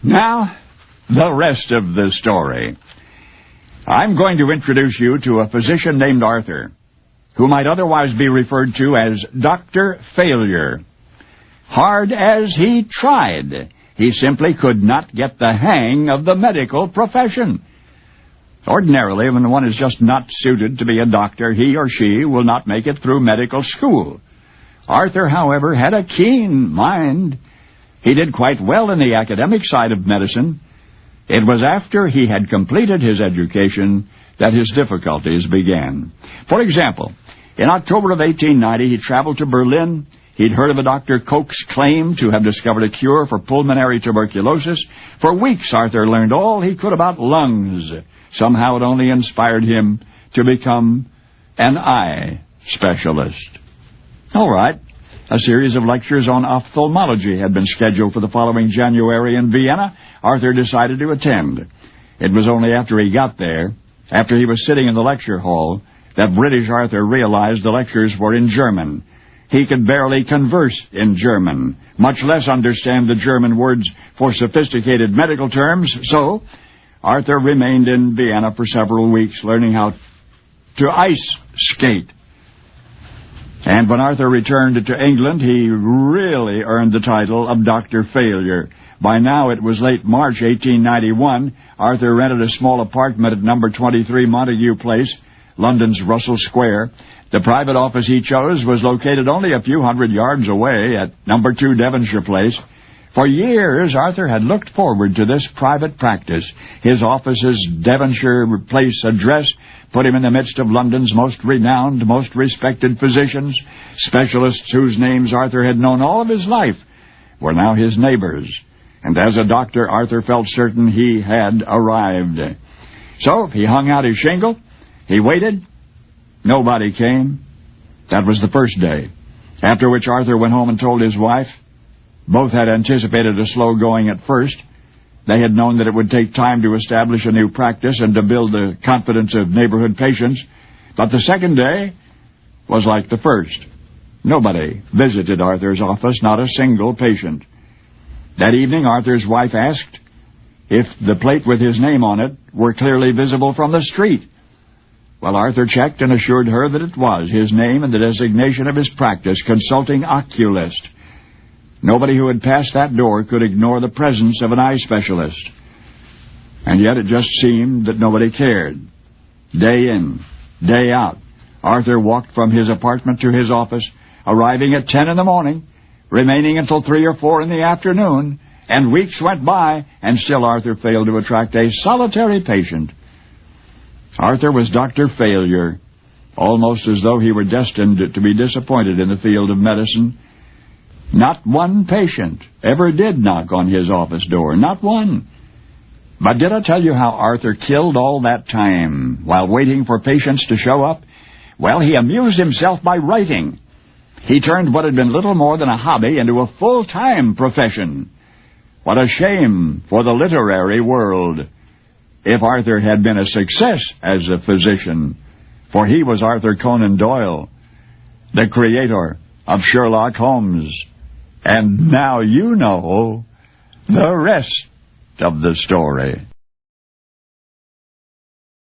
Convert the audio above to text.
Now, the rest of the story. I'm going to introduce you to a physician named Arthur, who might otherwise be referred to as Dr. Failure. Hard as he tried, he simply could not get the hang of the medical profession. Ordinarily, when one is just not suited to be a doctor, he or she will not make it through medical school. Arthur, however, had a keen mind. He did quite well in the academic side of medicine. It was after he had completed his education that his difficulties began. For example, in October of 1890, he traveled to Berlin. He'd heard of a Dr. Koch's claim to have discovered a cure for pulmonary tuberculosis. For weeks, Arthur learned all he could about lungs. Somehow it only inspired him to become an eye specialist. All right. A series of lectures on ophthalmology had been scheduled for the following January in Vienna. Arthur decided to attend. It was only after he got there, after he was sitting in the lecture hall, that British Arthur realized the lectures were in German. He could barely converse in German, much less understand the German words for sophisticated medical terms, so Arthur remained in Vienna for several weeks, learning how to ice skate. And when Arthur returned to England, he really earned the title of Dr. Failure. By now, it was late March 1891. Arthur rented a small apartment at number 23 Montague Place, London's Russell Square. The private office he chose was located only a few hundred yards away at number 2 Devonshire Place. For years, Arthur had looked forward to this private practice. His office's Devonshire Place address put him in the midst of London's most renowned, most respected physicians. Specialists whose names Arthur had known all of his life were now his neighbors. And as a doctor, Arthur felt certain he had arrived. So he hung out his shingle. He waited. Nobody came. That was the first day. After which Arthur went home and told his wife. Both had anticipated a slow going at first. They had known that it would take time to establish a new practice and to build the confidence of neighborhood patients. But the second day was like the first. Nobody visited Arthur's office, not a single patient. That evening, Arthur's wife asked if the plate with his name on it were clearly visible from the street. Well, Arthur checked and assured her that it was, his name and the designation of his practice, consulting oculist. Nobody who had passed that door could ignore the presence of an eye specialist. And yet it just seemed that nobody cared. Day in, day out, Arthur walked from his apartment to his office, arriving at 10 in the morning, remaining until 3 or 4 in the afternoon, and weeks went by, and still Arthur failed to attract a solitary patient. Arthur was Dr. Failure, almost as though he were destined to be disappointed in the field of medicine. Not one patient ever did knock on his office door, not one. But did I tell you how Arthur killed all that time while waiting for patients to show up? Well, he amused himself by writing. He turned what had been little more than a hobby into a full-time profession. What a shame for the literary world if Arthur had been a success as a physician, for he was Arthur Conan Doyle, the creator of Sherlock Holmes. And now you know the rest of the story.